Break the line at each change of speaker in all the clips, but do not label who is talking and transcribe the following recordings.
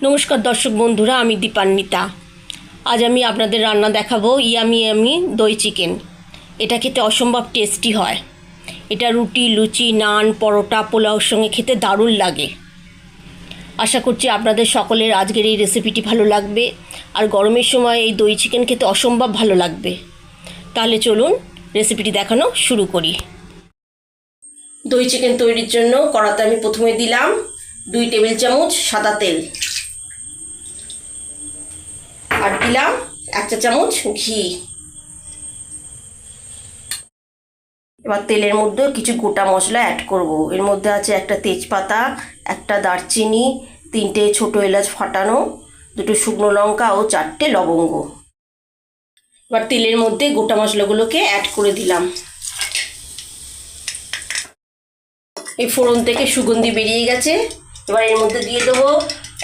নমস্কার দর্শক বন্ধুরা, আমি দীপান্বিতা। আজ আমি আপনাদের রান্না দেখাবো ইয়ামি দই চিকেন। এটা খেতে অসম্ভব টেস্টি হয়। এটা রুটি, লুচি, নান, পরোটা, পোলাওর সঙ্গে খেতে দারুণ লাগে। আশা করছি আপনাদের সকলের আজকের এই রেসিপিটি ভালো লাগবে, আর গরমের সময় এই দই চিকেন খেতে অসম্ভব ভালো লাগবে। তাহলে চলুন রেসিপিটি দেখানো শুরু করি। দই চিকেন তৈরির জন্য কড়াতে আমি প্রথমে দিলাম 2 টেবিল চামচ সাদা তেল, আর দিলাম 1 চা চামচ ঘি। এবার তেলের মধ্যে কিছু গোটা মশলা অ্যাড করব। এর মধ্যে আছে একটা তেজপাতা, একটা দারচিনি, 3টে ছোটো এলাচ ফাটানো, 2টো শুকনো লঙ্কা ও 4টে লবঙ্গ। এবার তেলের মধ্যে গোটা মশলাগুলোকে অ্যাড করে দিলাম। এই ফোড়ন থেকে সুগন্ধি বেরিয়ে গেছে। এবার এর মধ্যে দিয়ে দেবো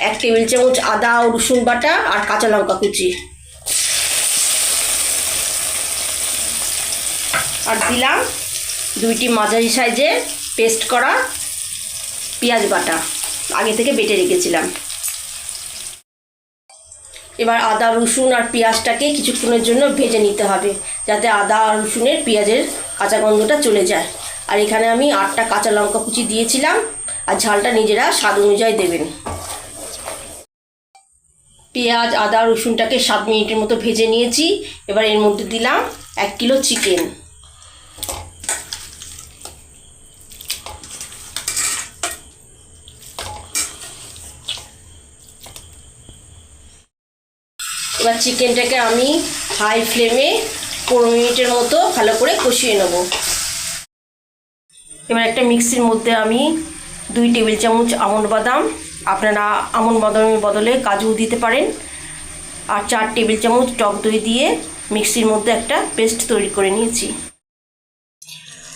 1 টেবিল চামচ আদা ও রসুন বাটা আর কাঁচা লঙ্কা কুচি, আর দিলাম 2টি মাঝারি সাইজের পেস্ট করা পেঁয়াজ বাটা, আগে থেকে বেটে রেখেছিলাম। এবার আদা, রসুন আর পেঁয়াজটাকে কিছুক্ষণের জন্য ভেজে নিতে হবে, যাতে আদা আর রসুনের পেঁয়াজের কাঁচা গন্ধটা চলে যায়। আর এখানে আমি 8টা কাঁচা লঙ্কা কুচি দিয়েছিলাম, আর ঝালটা নিজেরা স্বাদ অনুযায়ী দেবেন। পেঁয়াজ, আদা, রসুনটাকে 7 মিনিটের মতো ভেজে নিয়েছি। এবার এর মধ্যে দিলাম 1 কিলো চিকেন। এবার চিকেনটাকে আমি হাই ফ্লেমে 15 মিনিটের মতো ভালো করে কষিয়ে নেব। এবার একটা মিক্সির মধ্যে আমি 2 টেবিল চামচ আমন্ড বাদাম, আপনারা আমন্ড বাদামের বদলে কাজু দিতে পারেন, আর 4 টেবিল চামচ টক দই দিয়ে মিক্সির মধ্যে একটা পেস্ট তৈরি করে নিয়েছি।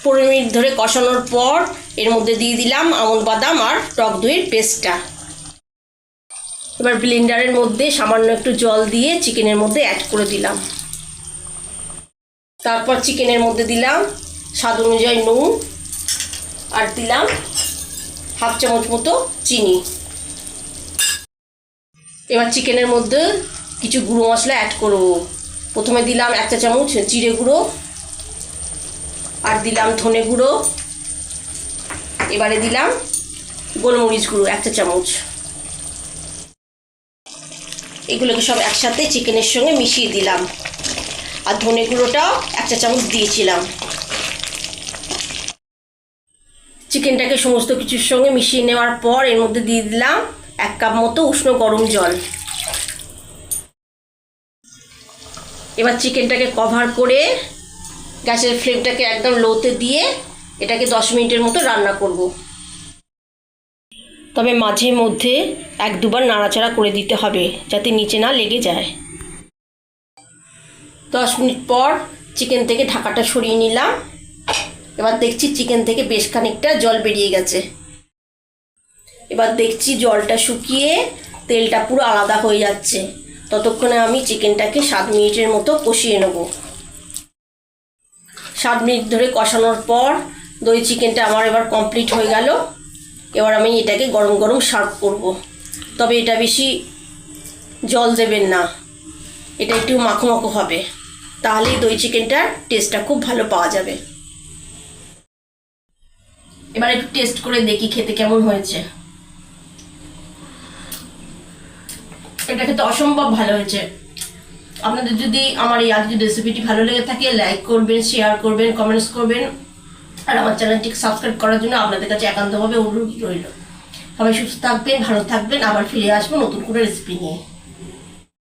15 মিনিট ধরে কষানোর পর এর মধ্যে দিয়ে দিলাম আমন্ড বাদাম আর টক দইয়ের পেস্টটা। এবার ব্লেন্ডারের মধ্যে সামান্য একটু জল দিয়ে চিকেনের মধ্যে অ্যাড করে দিলাম। তারপর চিকেনের মধ্যে দিলাম স্বাদ অনুযায়ী নুন, আর দিলাম 1/2 চামচ মতো চিনি। এবার চিকেনের মধ্যে কিছু গুঁড়ো মশলা অ্যাড করব। প্রথমে দিলাম 1 চা চামচ জিরে গুঁড়ো, আর দিলাম ধনে গুঁড়ো। এবারে দিলাম গোলমরিচ গুঁড়ো 1 চা চামচ। এগুলোকে সব একসাথে চিকেনের সঙ্গে মিশিয়ে দিলাম, আর ধনে গুঁড়োটাও 1 চা চামচ দিয়েছিলাম। চিকেনটাকে সমস্ত কিছুর সঙ্গে মিশিয়ে নেওয়ার পর এর মধ্যে দিয়ে দিলাম 1 কাপ মতো উষ্ণ গরম জল। এবার চিকেনটাকে কভার করে গ্যাসের ফ্লেমটাকে একদম লোতে দিয়ে এটাকে 10 মিনিটের মতো রান্না করব। তবে মাঝে মধ্যে 1-2 বার নাড়াচাড়া করে দিতে হবে, যাতে নিচে না লেগে যায়। 10 মিনিট পর চিকেন থেকে ঢাকাটা সরিয়ে নিলাম। এবার দেখছি চিকেন থেকে বেশ খানিকটা জল বেরিয়ে গেছে। এবার দেখছি জলটা শুকিয়ে তেলটা পুরো আলাদা হয়ে যাচ্ছে। ততক্ষণে আমি চিকেনটাকে 7 মিনিটের মতো কষিয়ে নেব। 7 মিনিট ধরে কষানোর পর দই চিকেনটা আমার এবার কমপ্লিট হয়ে গেল। এবার আমি এটাকে গরম গরম সার্ভ করব। তবে এটা বেশি জল দেবেন না, এটা একটু মাখো মাখো হবে, তাহলেই দই চিকেনটার টেস্টটা খুব ভালো পাওয়া যাবে। এবার একটু টেস্ট করে দেখি খেতে কেমন হয়েছে। এটা খেতে অসম্ভব ভালো হয়েছে। আপনাদের যদি আমার এই আজকের রেসিপিটি ভালো লেগে থাকে, লাইক করবেন, শেয়ার করবেন, কমেন্টস করবেন, আর আমার চ্যানেলটিকে সাবস্ক্রাইব করার জন্য আপনাদের কাছে একান্তভাবে অনুরোধ রইল। সবাই সুস্থ থাকবেন, ভালো থাকবেন। আবার ফিরে আসবো নতুন করে রেসিপি নিয়ে।